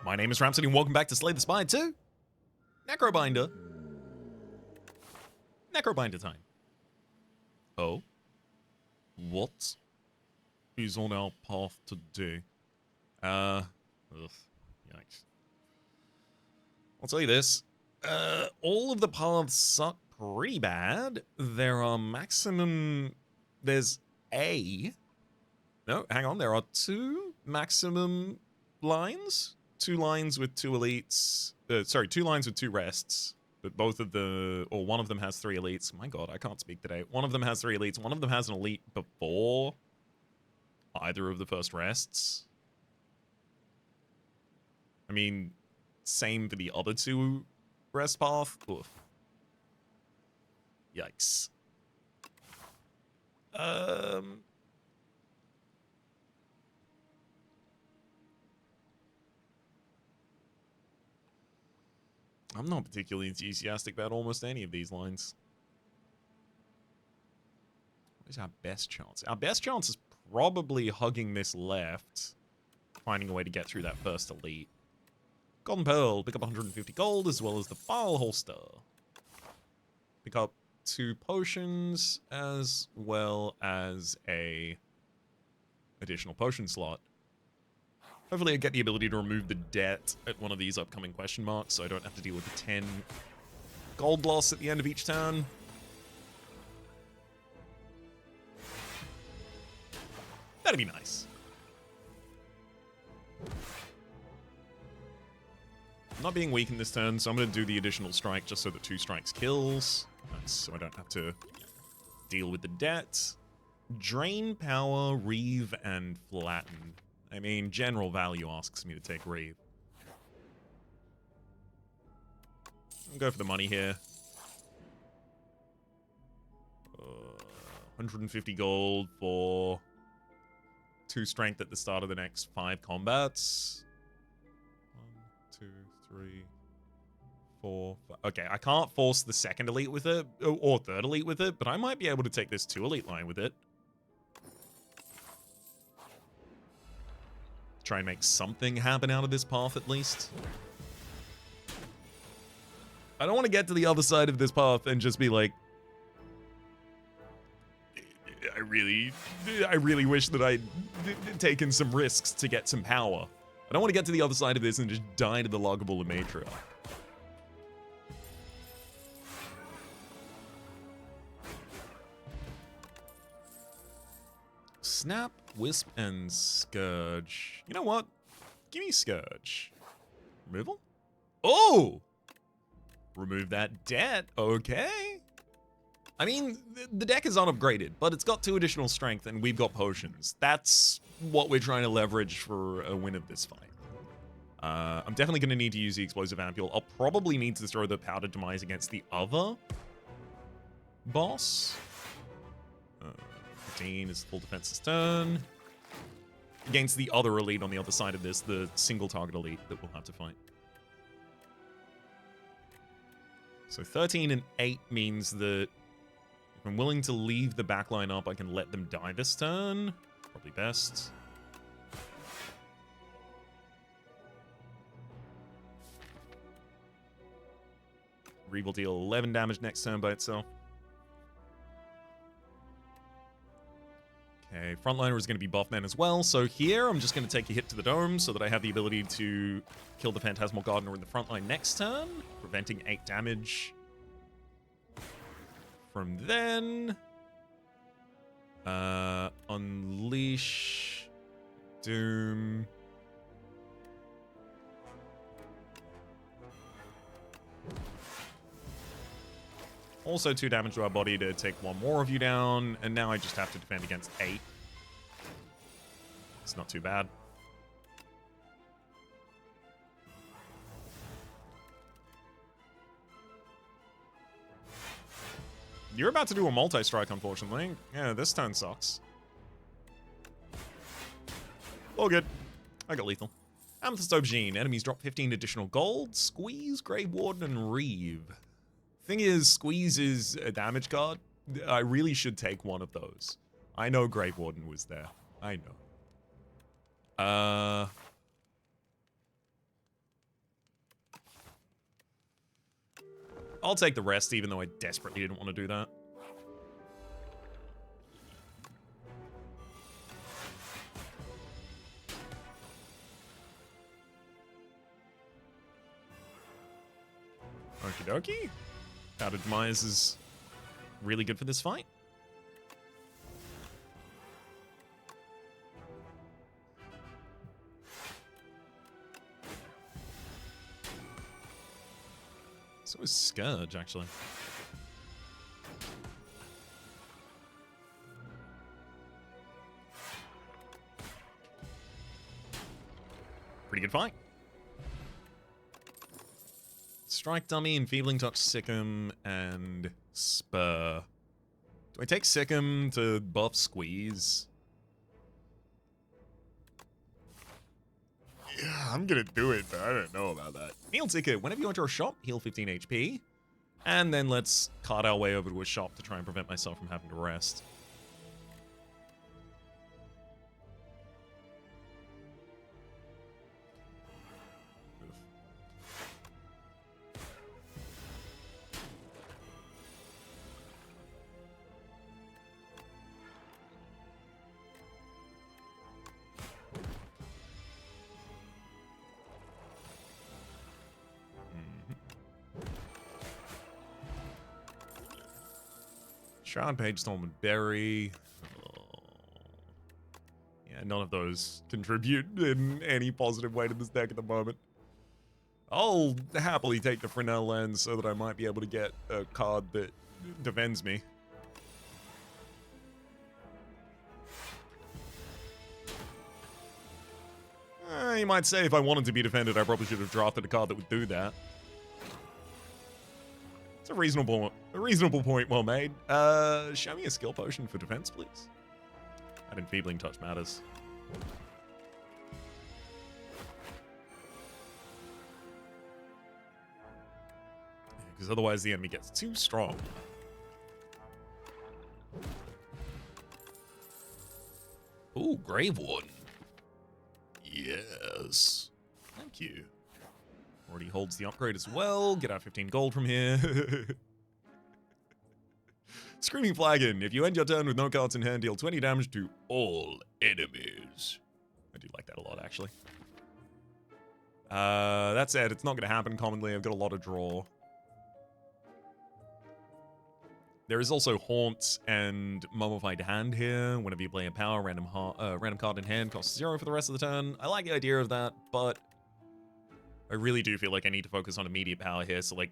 My name is Rhapsody and welcome back to Slay the Spire 2. Necrobinder. Necrobinder time. Oh? What is on our path today? Ugh. Yikes. I'll tell you this. All of the paths suck pretty bad. There are maximum... There's a... No, hang on. There are 2 maximum lines. 2 lines with 2 elites. 2 lines with 2 rests. But both of the... Or one of them has 3 elites. My god, I can't speak today. One of them has 3 elites. One of them has an elite before either of the first rests. I mean, same for the other 2 rest path. Oof. Yikes. I'm not particularly enthusiastic about almost any of these lines. What is our best chance? Our best chance is probably hugging this left, finding a way to get through that first elite. Golden Pearl, pick up 150 gold, as well as the file holster. Pick up 2 potions, as well as a additional potion slot. Hopefully I get the ability to remove the debt at one of these upcoming question marks, so I don't have to deal with the 10 gold loss at the end of each turn. That'd be nice. I'm not being weakened this turn, so I'm going to do the additional strike just so that 2 strikes kills. So I don't have to deal with the debt. Drain, power, reeve, and flatten. I mean, general value asks me to take reeve. I'll go for the money here. 150 gold for 2 strength at the start of the next 5 combats. 1, 2, 3, 4, 5. Okay, I can't force the second elite with it, or third elite with it, but I might be able to take this 2 elite line with it. Try and make something happen out of this path at least. I don't want to get to the other side of this path and just be like, I really wish that I'd taken some risks to get some power. I don't want to get to the other side of this and just die to the loggable Matriarch. Snap, Wisp, and Scourge. You know what? Give me Scourge. Removal? Oh! Remove that debt. Okay. I mean, the deck is unupgraded, but it's got 2 additional strength, and we've got potions. That's what we're trying to leverage for a win of this fight. I'm definitely going to need to use the Explosive Ampule. I'll probably need to throw the Powdered Demise against the other boss. 15 is full defense this turn. Against the other elite on the other side of this, the single target elite that we'll have to fight. So 13 and 8 means that if I'm willing to leave the backline up, I can let them die this turn. Probably best. Reeve will deal 11 damage next turn by itself. Okay, Frontliner is going to be Buffman as well, so here I'm just going to take a hit to the dome so that I have the ability to kill the Phantasmal Gardener in the frontline next turn, preventing 8 damage. From then, Unleash, Doom. Also 2 damage to our body to take 1 more of you down, and now I just have to defend against 8. It's not too bad. You're about to do a multi-strike, unfortunately. Yeah, this turn sucks. All good. I got lethal. Amethyst Aubergine. Enemies drop 15 additional gold. Squeeze, Grave Warden, and Reeve. Thing is, Squeeze is a damage card. I really should take one of those. I know Grave Warden was there. I know. I'll take the rest, even though I desperately didn't want to do that. Okie dokie. Powder Demise is really good for this fight. So is Scourge, actually. Pretty good fight. Strike Dummy, Enfeebling Touch, Sick'em, and Spur. Do I take Sick'em to buff Squeeze? Yeah, I'm gonna do it, but I don't know about that. Meal Ticket. Whenever you enter a shop, heal 15 HP. And then let's cart our way over to a shop to try and prevent myself from having to rest. Shroud, Page, Storm, and Berry. Oh. Yeah, none of those contribute in any positive way to this deck at the moment. I'll happily take the Fresnel Lens so that I might be able to get a card that defends me. You might say if I wanted to be defended, I probably should have drafted a card that would do that. A reasonable point well made. Show me a skill potion for defense, please. That Enfeebling Touch matters. Because otherwise the enemy gets too strong. Ooh, Grave Warden. Yes. Thank you. Already holds the upgrade as well. Get our 15 gold from here. Screaming Flagon. If you end your turn with no cards in hand, deal 20 damage to all enemies. I do like that a lot, actually. That said, it's not going to happen commonly. I've got a lot of draw. There is also Haunt and Mummified Hand here. Whenever you play a power, random card in hand costs 0 for the rest of the turn. I like the idea of that, but I really do feel like I need to focus on immediate power here, so like,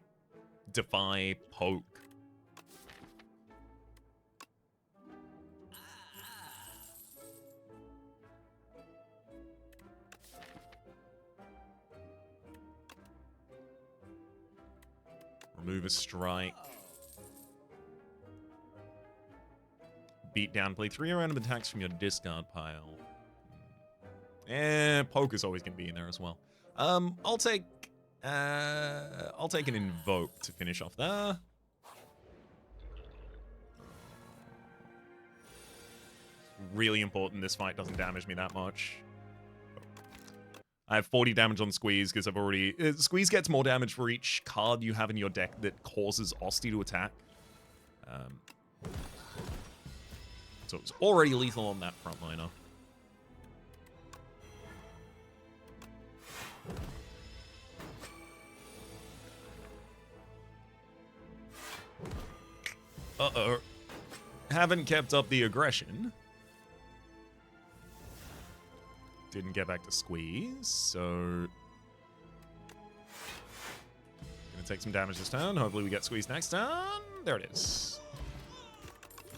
Defy, Poke. Remove a strike. Beat down, play 3 random attacks from your discard pile. Poke is always going to be in there as well. I'll take an Invoke to finish off there. Really important this fight doesn't damage me that much. I have 40 damage on Squeeze because I've already... Squeeze gets more damage for each card you have in your deck that causes Osti to attack. So it's already lethal on that frontliner. Uh-oh. Haven't kept up the aggression. Didn't get back to Squeeze, so... Gonna take some damage this turn. Hopefully we get Squeeze next turn. There it is.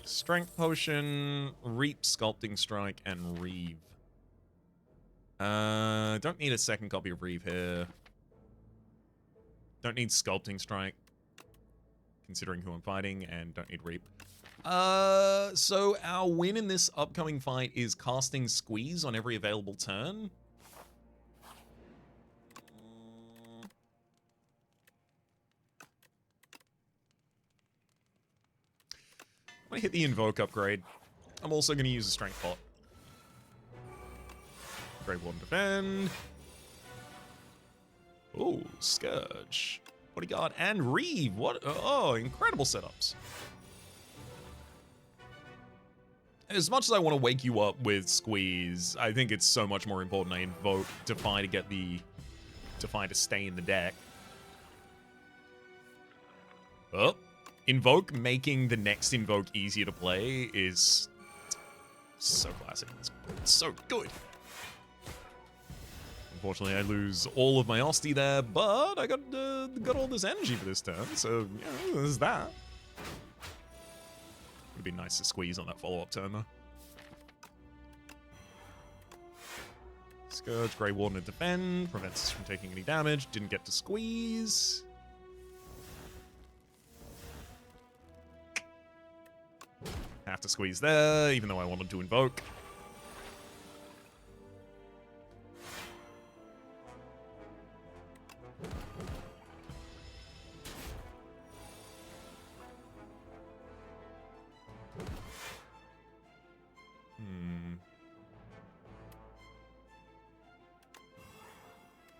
Strength Potion, Reap, Sculpting Strike, and Reeve. Don't need a second copy of Reeve here. Don't need Sculpting Strike, considering who I'm fighting, and don't need Reap. So our win in this upcoming fight is casting Squeeze on every available turn. I'm gonna hit the Invoke upgrade. I'm also gonna use a Strength Pot. Grave Warden defend. Ooh, Scourge. Bodyguard and Reeve. What? Oh, incredible setups. As much as I want to wake you up with Squeeze, I think it's so much more important I invoke Defy to get the Defy to stay in the deck. Oh, Invoke making the next Invoke easier to play is so classic. It's so good. Unfortunately, I lose all of my Osti there, but I got all this energy for this turn, so yeah, there's that. Would be nice to squeeze on that follow-up turn, though. Scourge, Grey Warden to defend, prevents us from taking any damage, didn't get to squeeze. Have to squeeze there, even though I wanted to invoke.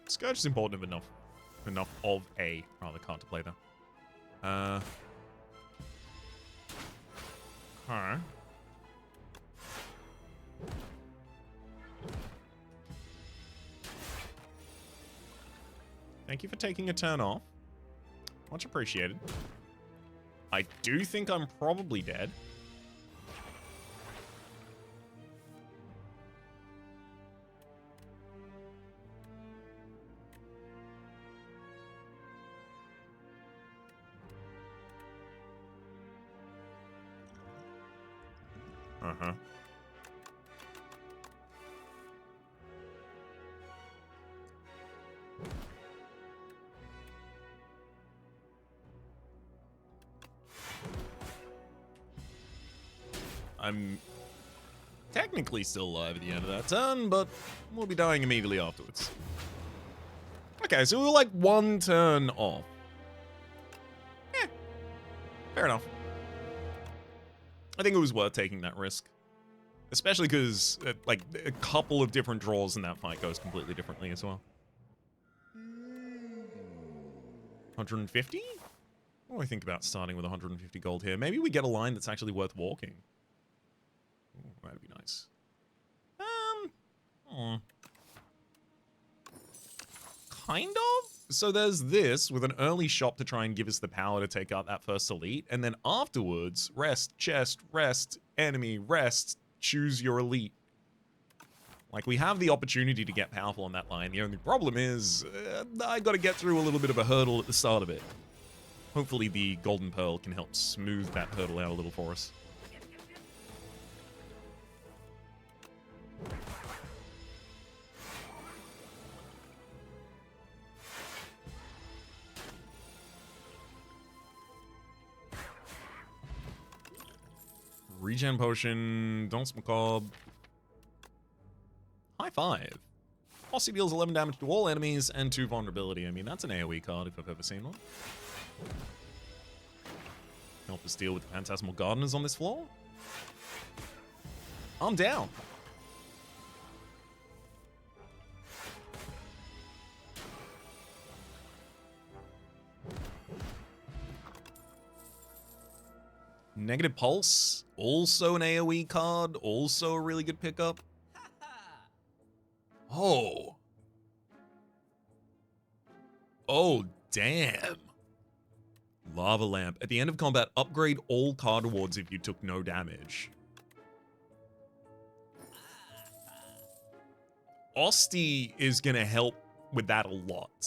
Scourge is important enough of a rather card to play though. Huh. Thank you for taking a turn off. Much appreciated. I do think I'm probably dead. Uh-huh. I'm technically still alive at the end of that turn, but we'll be dying immediately afterwards. Okay, so we were like one turn off. Eh, fair enough. I think it was worth taking that risk. Especially because, like, a couple of different draws in that fight goes completely differently as well. 150? What do I think about starting with 150 gold here? Maybe we get a line that's actually worth walking. Ooh, that'd be nice. Kind of? So there's this with an early shop to try and give us the power to take out that first elite, and then afterwards, rest, chest, rest, enemy, rest, choose your elite. Like, we have the opportunity to get powerful on that line. The only problem is, I gotta get through a little bit of a hurdle at the start of it. Hopefully the Golden Pearl can help smooth that hurdle out a little for us. Regen Potion, Danse Macabre. High five. Bossy deals 11 damage to all enemies and 2 vulnerability. I mean, that's an AoE card if I've ever seen one. Help us deal with the Phantasmal Gardeners on this floor. I'm down. Negative Pulse, also an AoE card, also a really good pickup. Oh. Oh, damn. Lava Lamp. At the end of combat, upgrade all card awards if you took no damage. Osti is going to help with that a lot.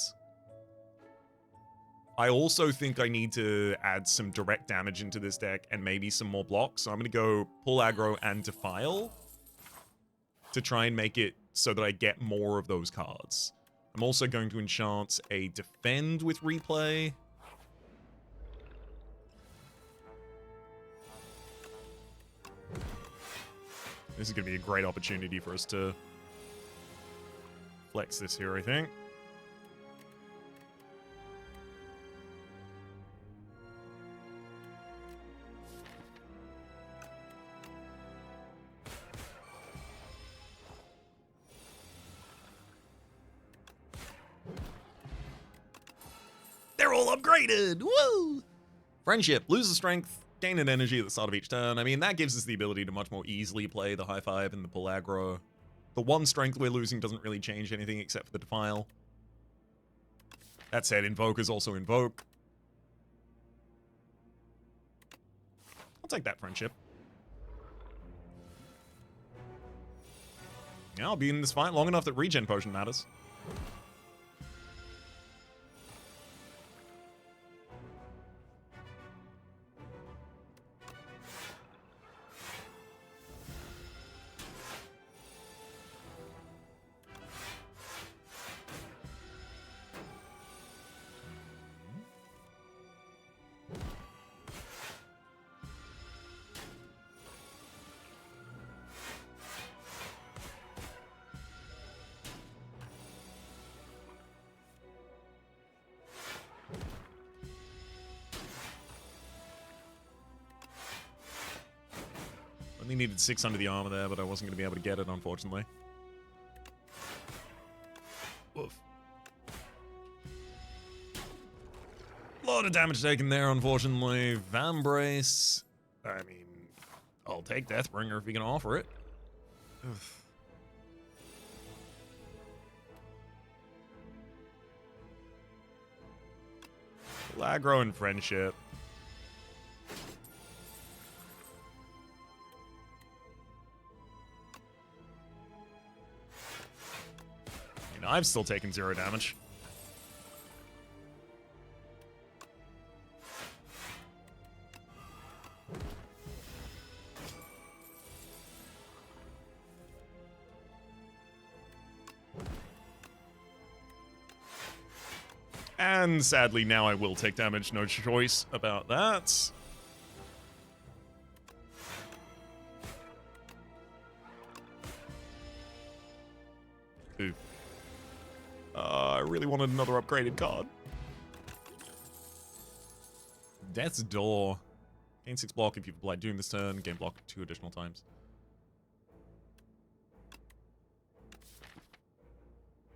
I also think I need to add some direct damage into this deck and maybe some more blocks. So I'm going to go pull aggro and defile to try and make it so that I get more of those cards. I'm also going to enchant a defend with replay. This is going to be a great opportunity for us to flex this here, I think. they're all upgraded! Woo! Friendship. Loses strength, gain an energy at the start of each turn. I mean, that gives us the ability to much more easily play the high five and the pull aggro. The one strength we're losing doesn't really change anything except for the defile. That said, Invoke is also Invoke. I'll take that friendship. Yeah, I'll be in this fight long enough that regen potion matters. Only needed 6 under the armor there, but I wasn't going to be able to get it, unfortunately. Woof. A lot of damage taken there, unfortunately. Vambrace. I mean, I'll take Deathbringer if you can offer it. Oof. Aggro and friendship. I've still taken 0 damage. And sadly, now I will take damage. No choice about that. Ooh. I really wanted another upgraded card. Death's Door. Gain 6 block if you've applied Doom this turn. Gain block 2 additional times.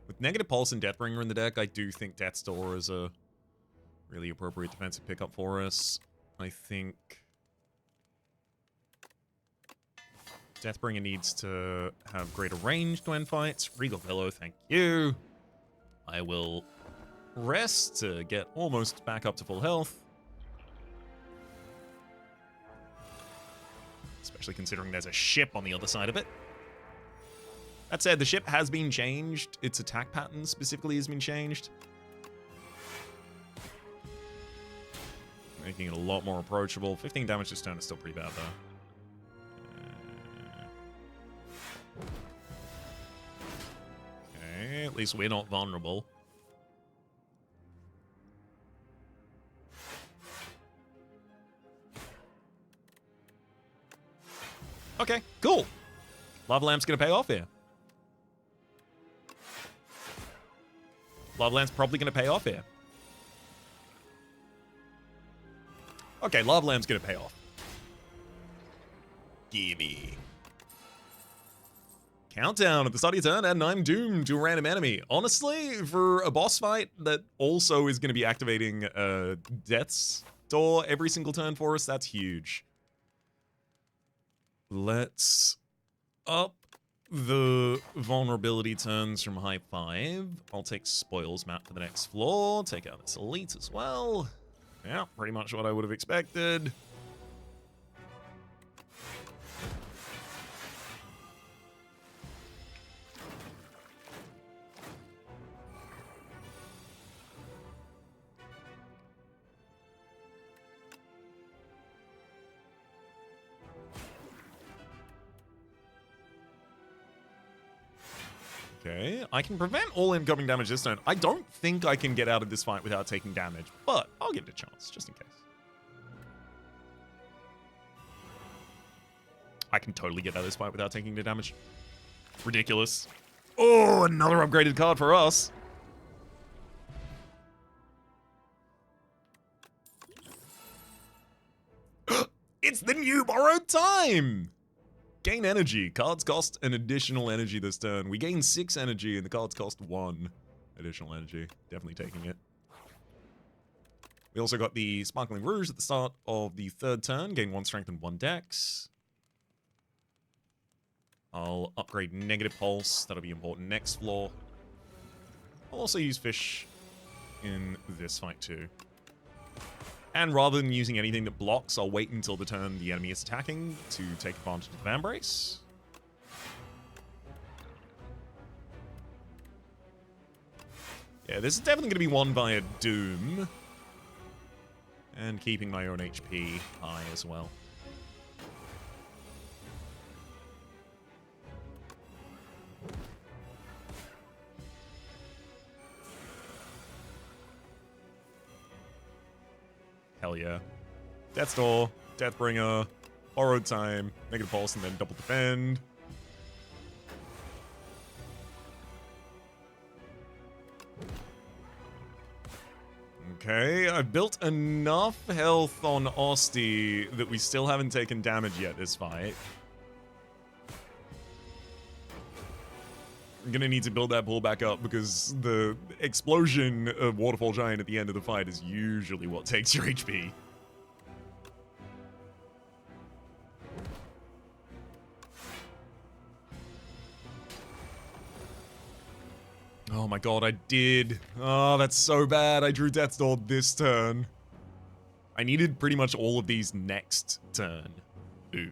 With Negative Pulse and Deathbringer in the deck, I do think Death's Door is a really appropriate defensive pickup for us. I think Deathbringer needs to have greater range to end fights. Regal Pillow, thank you. I will rest to get almost back up to full health. Especially considering there's a ship on the other side of it. That said, the ship has been changed. Its attack pattern specifically has been changed. Making it a lot more approachable. 15 damage this turn is still pretty bad, though. Okay, at least we're not vulnerable. Okay, cool. Lava Lamp's gonna pay off here. Lava Lamp's probably gonna pay off here. Okay, Lava Lamp's gonna pay off. Gimme. Countdown at the start of your turn, and I'm doomed to a random enemy. Honestly, for a boss fight that also is going to be activating Death's Door every single turn for us, that's huge. Let's up the vulnerability turns from high 5. I'll take Spoils map for the next floor. Take out this elite as well. Yeah, pretty much what I would have expected. Okay, I can prevent all incoming damage this turn. I don't think I can get out of this fight without taking damage, but I'll give it a chance, just in case. I can totally get out of this fight without taking the damage. Ridiculous. Oh, another upgraded card for us. It's the new borrowed time! Gain energy. Cards cost an additional energy this turn. We gain 6 energy and the cards cost 1 additional energy. Definitely taking it. We also got the Sparkling Rouge at the start of the third turn. Gain 1 strength and 1 dex. I'll upgrade Negative Pulse. That'll be important next floor. I'll also use Fish in this fight too. And rather than using anything that blocks, I'll wait until the turn the enemy is attacking to take advantage of the Vambrace. Yeah, this is definitely going to be won via Doom. And keeping my own HP high as well. Hell yeah. Death's Door, Deathbringer, Borrowed Time, Negative Pulse, and then Double Defend. Okay, I've built enough health on Osti that we still haven't taken damage yet this fight. I'm gonna need to build that pull back up because the explosion of Waterfall Giant at the end of the fight is usually what takes your HP. Oh my god, I did. Oh, that's so bad. I drew Death's Door this turn. I needed pretty much all of these next turn. Oof.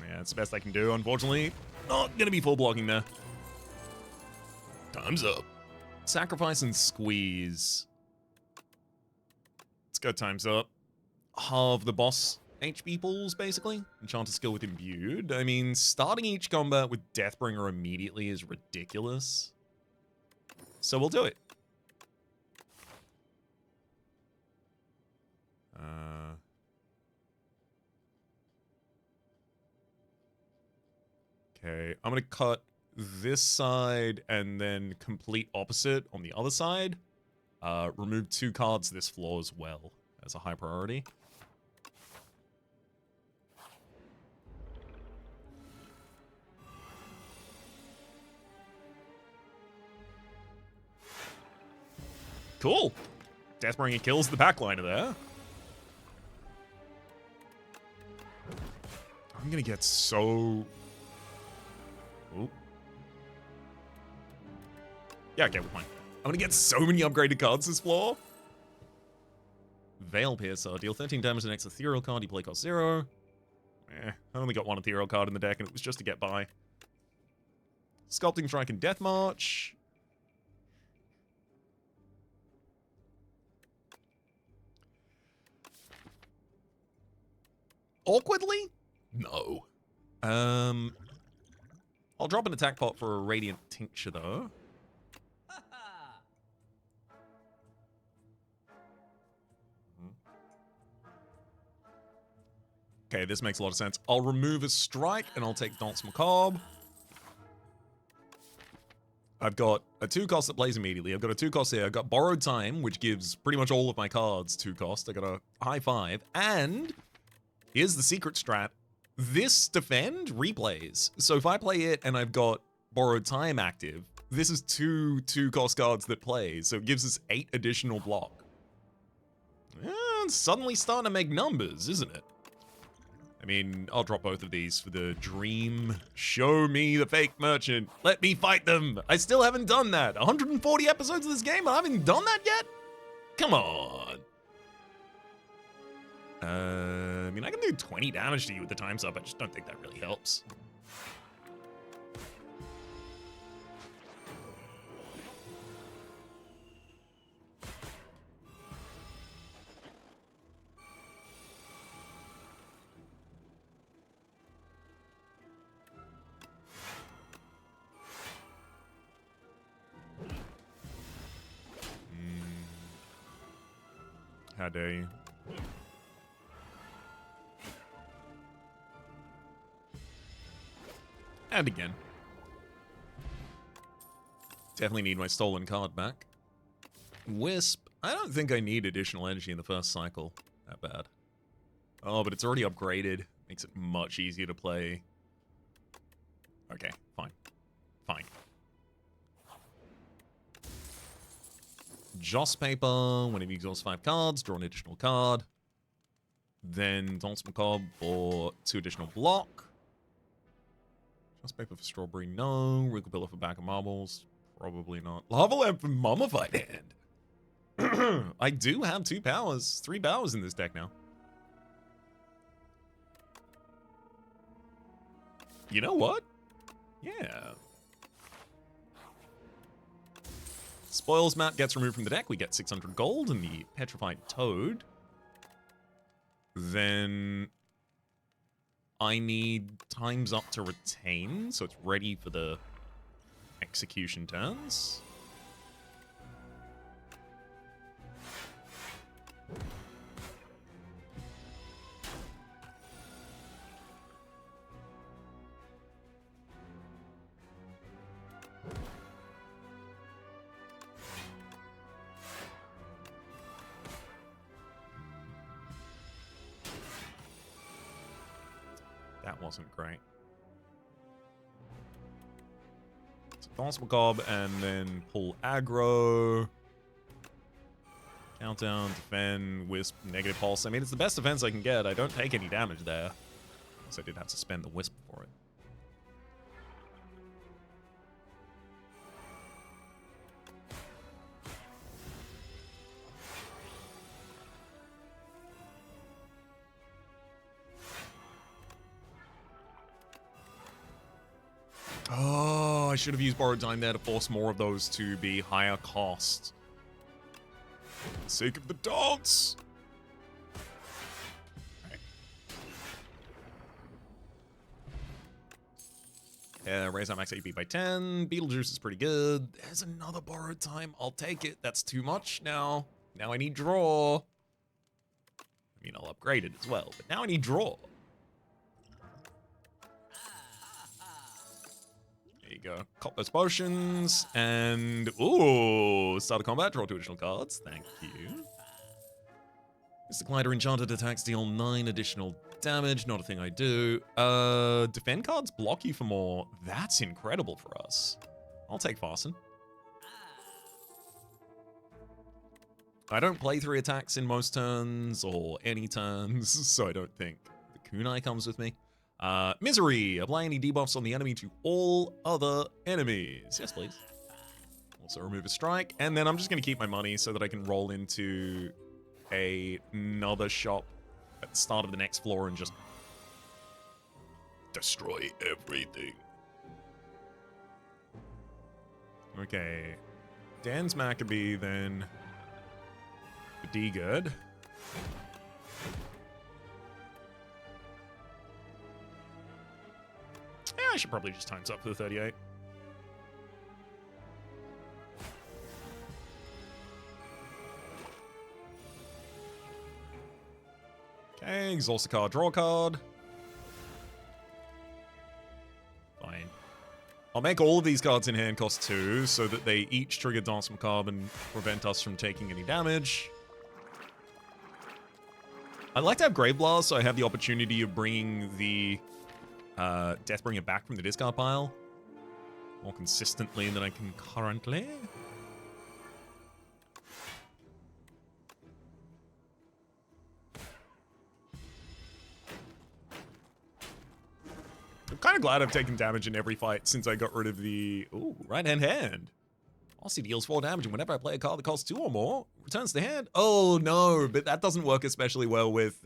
Yeah, that's the best I can do, unfortunately. Not gonna be full blocking there. Time's up. Sacrifice and Squeeze. Let's go time's up. Halve the boss HP pools, basically. Enchanted skill with Imbued. I mean, starting each combat with Deathbringer immediately is ridiculous. So we'll do it. Okay, I'm gonna cut this side and then complete opposite on the other side. Remove 2 cards this floor as well as a high priority. Cool. Deathbringer kills the backliner there. I'm gonna get so... Oh. Yeah, okay, with mine. I'm gonna get so many upgraded cards this floor. Veil Piercer. Deal 13 damage to the next ethereal card. You play cost 0. I only got 1 ethereal card in the deck, and it was just to get by. Sculpting Strike and Death March. Awkwardly? No. I'll drop an attack pot for a Radiant Tincture, though. Okay, this makes a lot of sense. I'll remove a strike, and I'll take Danse Macabre. I've got a 2-cost that plays immediately. I've got a 2-cost here. I've got Borrowed Time, which gives pretty much all of my cards 2-cost. I got a high 5. And here's the secret strat. This Defend replays. So if I play it and I've got Borrowed Time active, this is 2-cost cards that play. So it gives us 8 additional block. It's suddenly starting to make numbers, isn't it? I mean, I'll drop both of these for the dream. Show me the fake merchant. Let me fight them. I still haven't done that. 140 episodes of this game, I haven't done that yet? Come on. I mean, I can do 20 damage to you with the time's up. I just don't think that really helps. How dare you? And again. Definitely need my stolen card back. Wisp. I don't think I need additional energy in the first cycle. That bad. Oh, but it's already upgraded. Makes it much easier to play. Okay, fine. Fine. Joss Paper. Whenever you exhaust 5 cards, draw an additional card. Then Danse Macabre for 2 additional block. Joss Paper for Strawberry, no. Wrinkle Pillar for Bag of Marbles, probably not. Lava Lamp for Mummified Hand. I do have 3 powers in this deck now. You know what? Yeah. Spoils map gets removed from the deck. We get 600 gold and the Petrified Toad. Then I need Time's Up to retain, so it's ready for the execution turns. That wasn't great. So Danse Macabre and then pull aggro. Countdown, defend, wisp, negative pulse. I mean, it's the best defense I can get. I don't take any damage there. So I did have to spend the wisp for it. Oh, I should have used Borrowed Time there to force more of those to be higher cost. For the sake of the dogs! Right. Yeah, raise our max AP by 10. Beetlejuice is pretty good. There's another Borrowed Time. I'll take it. That's too much now. Now I need draw. I mean, I'll upgrade it as well, but now I need draw. Go. Cop those potions, and ooh, start a combat, draw 2 additional cards. Thank you. Mr. Glider Enchanted attacks deal 9 additional damage. Not a thing I do. Defend cards block you for more. That's incredible for us. I'll take Fasten. I don't play 3 attacks in most turns, or any turns, so I don't think the Kunai comes with me. Misery. Apply any debuffs on the enemy to all other enemies. Yes, please. Also remove a strike. And then I'm just going to keep my money so that I can roll into another shop at the start of the next floor and just destroy everything. Okay. Dan's Maccabee, then the D-Good. Yeah, I should probably just Time's Up for the 38. Okay, exhaust a card, draw a card. Fine. I'll make all of these cards in hand cost 2, so that they each trigger Danse Macabre and prevent us from taking any damage. I'd like to have Grave Blast, so I have the opportunity of bringing the Deathbringer back from the discard pile more consistently than I can currently. I'm kind of glad I've taken damage in every fight since I got rid of the... Ooh, right-hand hand. Aussie deals 4 damage, and whenever I play a card that costs 2 or more, returns the hand. Oh, no, but that doesn't work especially well with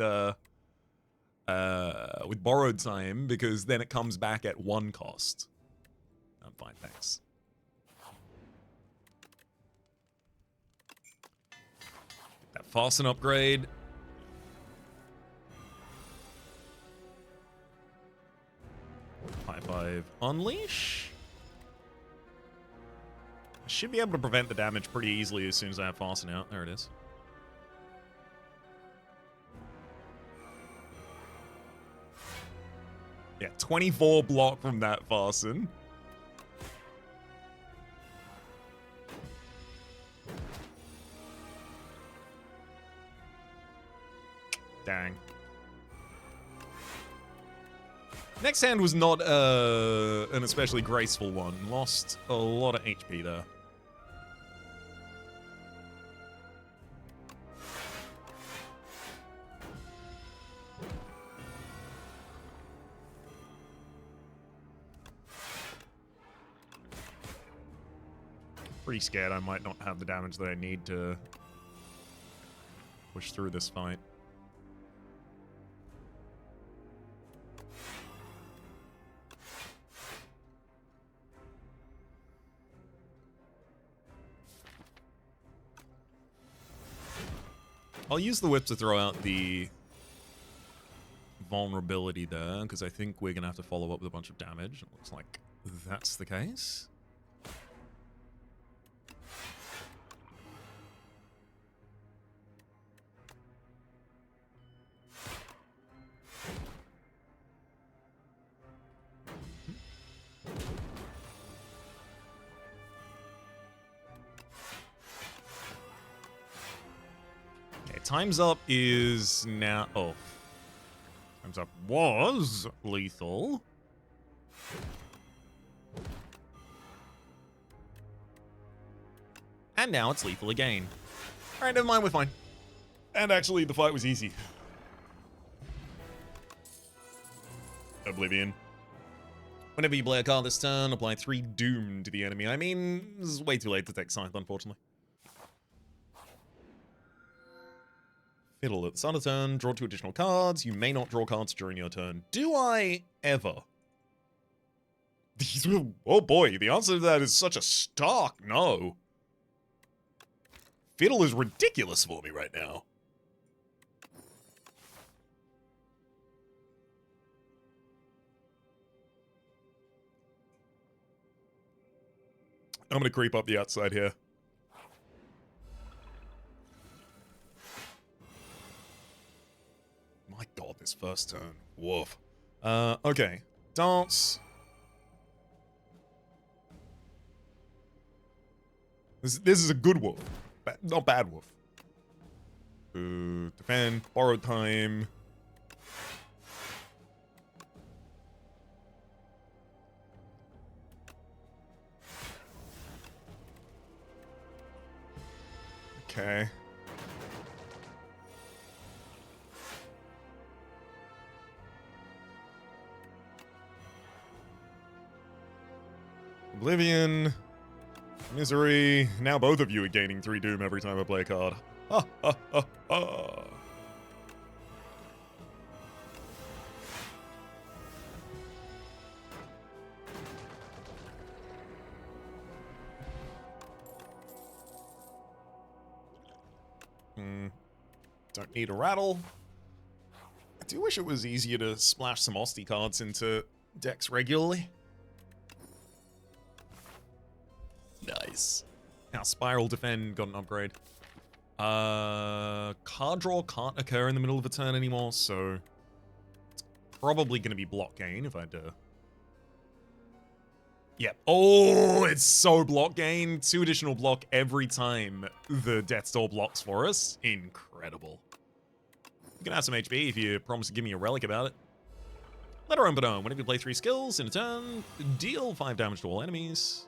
Borrowed Time, because then it comes back at 1 cost. I'm fine, thanks. Get that Fasten upgrade. High 5 Unleash. I should be able to prevent the damage pretty easily as soon as I have Fasten out. There it is. Yeah, 24 block from that Fasten. Dang. Next hand was not an especially graceful one. Lost a lot of HP there. Pretty scared I might not have the damage that I need to push through this fight. I'll use the whip to throw out the vulnerability there, because I think we're going to have to follow up with a bunch of damage. It looks like that's the case. Time's Up is now... Oh. Time's Up was lethal. And now it's lethal again. Alright, never mind, we're fine. And actually, the fight was easy. Oblivion. Whenever you play a card this turn, apply 3 Doom to the enemy. I mean, it's way too late to take Scythe, unfortunately. Fiddle. At the start of the turn, draw 2 additional cards. You may not draw cards during your turn. Do I ever? These will... Oh boy, the answer to that is such a stark no. Fiddle is ridiculous for me right now. I'm gonna creep up the outside here. My god, this first turn. Woof. Okay. Danse. This is a good wolf. Not bad wolf. Defend. Borrowed time. Okay. Oblivion, Misery. Now both of you are gaining 3 Doom every time I play a card. Ha ha ha ha. Don't need a rattle. I do wish it was easier to splash some Osty cards into decks regularly. Nice. Now, Spiral Defend got an upgrade. Card draw can't occur in the middle of a turn anymore, so it's probably going to be block gain if I do. Yep. Oh, it's so block gain. 2 additional block every time the Death's Door blocks for us. Incredible. You can have some HP if you promise to give me a relic about it. Letter Open. Whenever you play 3 skills in a turn, deal 5 damage to all enemies.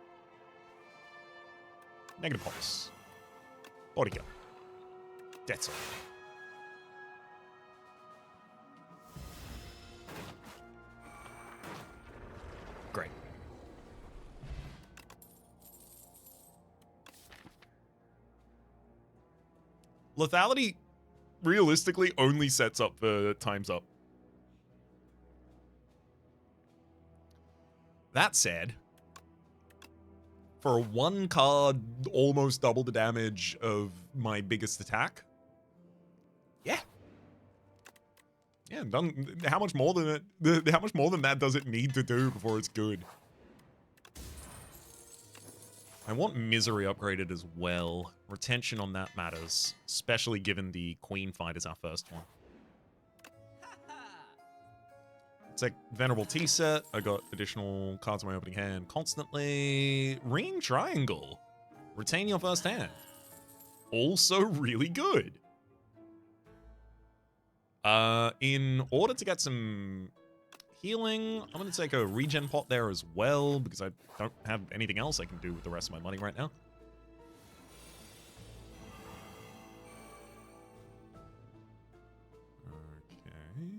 Negative pulse. Body kill. Death's Door. Great. Lethality realistically only sets up for Time's Up. That said, for 1 card, almost double the damage of my biggest attack. Yeah. Yeah, how much more than it? How much more than that does it need to do before it's good? I want Misery upgraded as well. Retention on that matters, especially given the Queen fight is our first one. It's like Venerable Tea set. I got additional cards in my opening hand constantly. Ring Triangle. Retain your first hand. Also really good. In order to get some healing, I'm going to take a regen pot there as well, because I don't have anything else I can do with the rest of my money right now. Okay.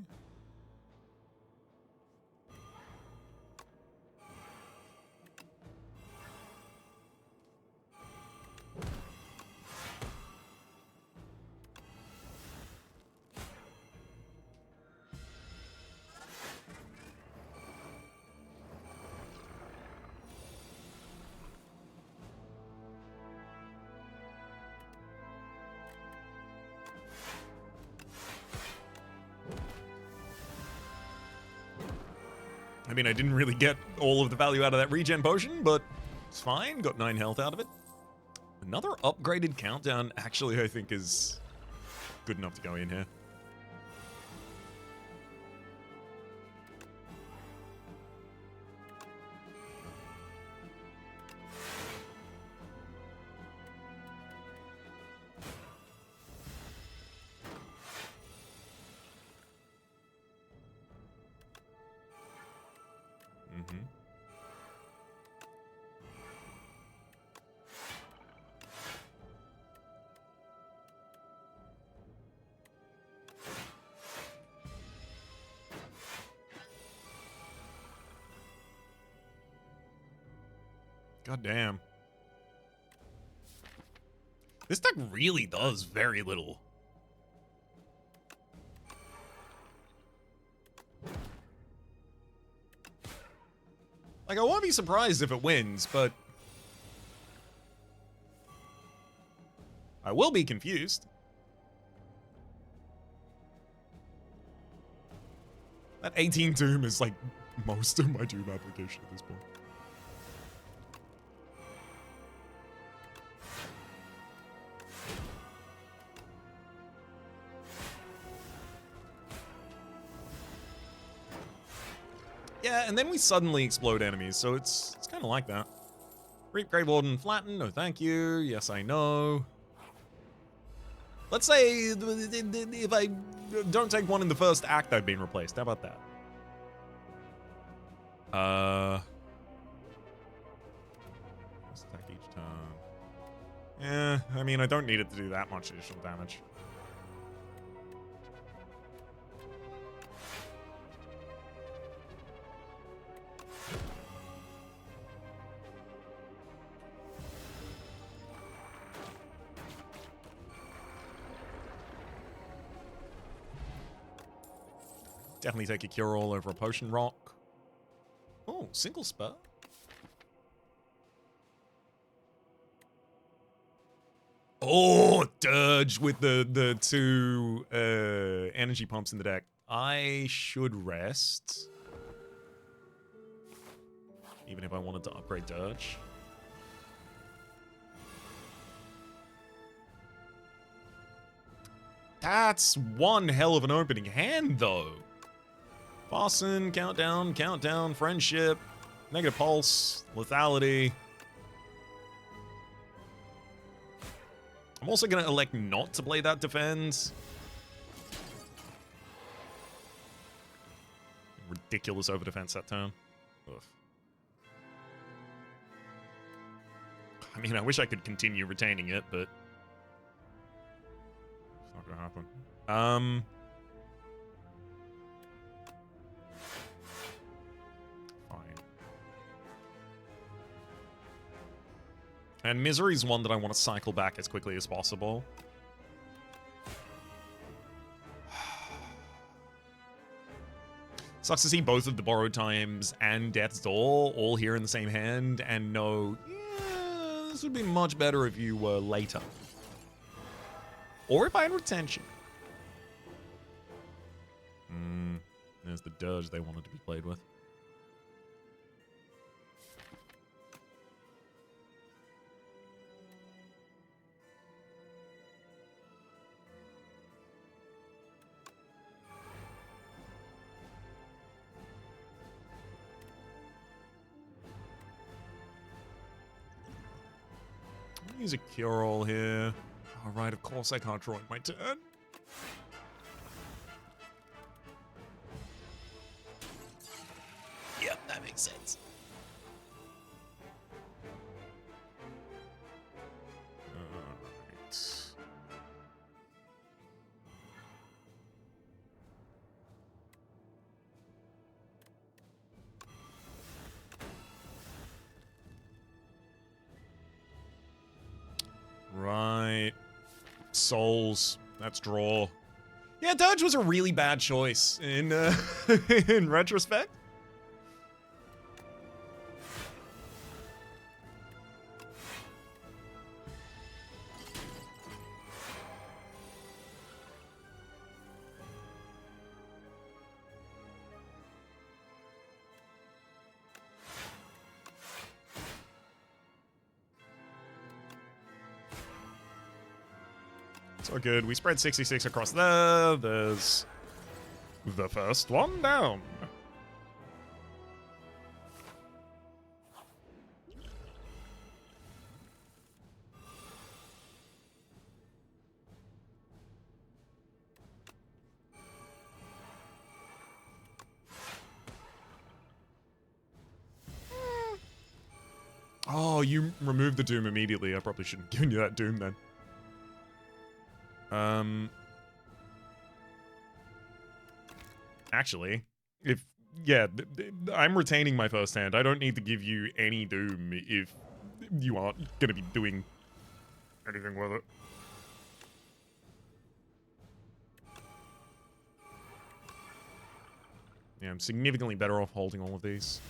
mean, I didn't really get all of the value out of that regen potion, but it's fine. Got 9 health out of it. Another upgraded countdown, actually, I think is good enough to go in here. God damn. This deck really does very little. Like, I won't be surprised if it wins, but I will be confused. That 18 Doom is like most of my Doom application at this point. Yeah, and then we suddenly explode enemies, so it's kind of like that. Reap Grey Warden flatten, no thank you. Yes, I know. Let's say if I don't take one in the first act, I've been replaced. How about that? Let's attack each turn. Yeah, I mean, I don't need it to do that much additional damage. Definitely take a cure all over a potion rock. Oh, single spell. Oh, Dirge with the 2 energy pumps in the deck. I should rest. Even if I wanted to upgrade Dirge. That's one hell of an opening hand, though. Fasten, countdown, countdown, friendship, negative pulse, lethality. I'm also going to elect not to play that defense. Ridiculous over defense that turn. Ugh. I mean, I wish I could continue retaining it, but it's not going to happen. And Misery's one that I want to cycle back as quickly as possible. Sucks to see both of the Borrowed Times and Death's Door all here in the same hand and know, yeah, this would be much better if you were later. Or if I had Retention. There's the Dirge they wanted to be played with. Use a cure-all here. Alright, of course I can't draw in my turn. Yep, that makes sense. Alright. Right. Souls. That's draw. Yeah, Dodge was a really bad choice in in retrospect. So good. We spread 66 across there. There's the first one down. Oh, you removed the Doom immediately. I probably shouldn't have given you that Doom then. Actually, yeah, I'm retaining my first hand. I don't need to give you any Doom if you aren't going to be doing anything with it. Yeah, I'm significantly better off holding all of these.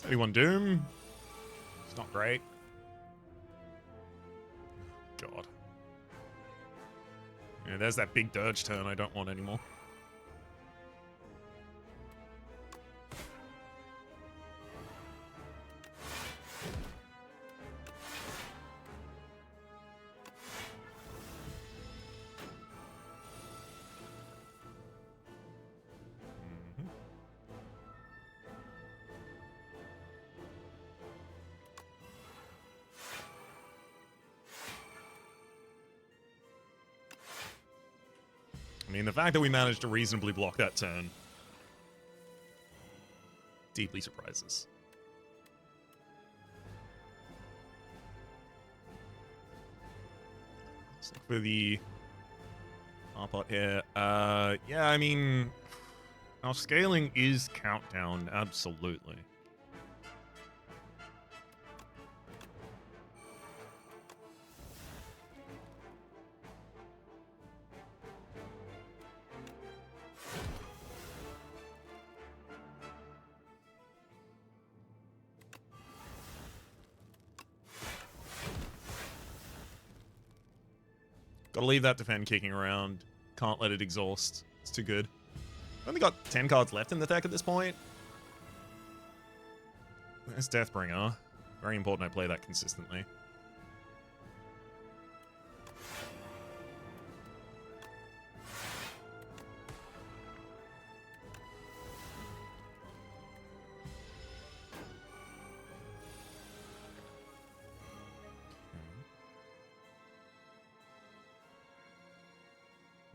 Anyone Doom? It's not great. God. Yeah, there's that big Dirge turn I don't want anymore. I mean, the fact that we managed to reasonably block that turn deeply surprises. Let's look for the R-pot here. Yeah, I mean, our scaling is countdown, absolutely. Gotta leave that defend kicking around. Can't let it exhaust. It's too good. Only got 10 cards left in the deck at this point. There's Deathbringer. Very important I play that consistently.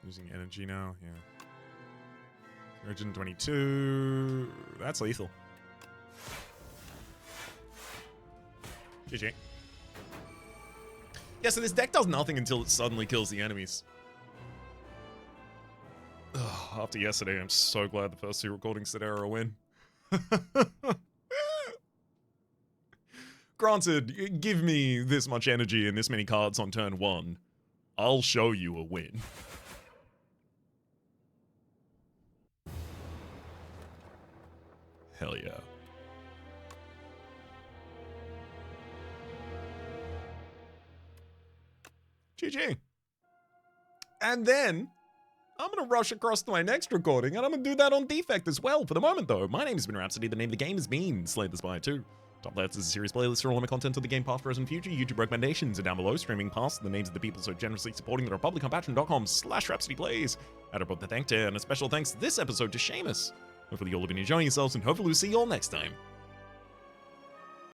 Losing energy now, yeah. 122. That's lethal. GG. Yeah, so this deck does nothing until it suddenly kills the enemies. Ugh, after yesterday, I'm so glad the first two recordings today are a win. Granted, give me this much energy and this many cards on turn one. I'll show you a win. Hell yeah. GG. And then I'm going to rush across to my next recording, and I'm going to do that on defect as well. For the moment, though, my name has been Rhapsody. The name of the game has been Slay the Spire 2. Top left is a series playlist for all of my content of the game past, present, future, YouTube recommendations, and down below, streaming past the names of the people so generously supporting the Republic on patreon.com/RhapsodyPlays. Add a thank to, and a special thanks this episode to Seamus. Hopefully you'll have been enjoying yourselves, and hopefully we'll see you all next time.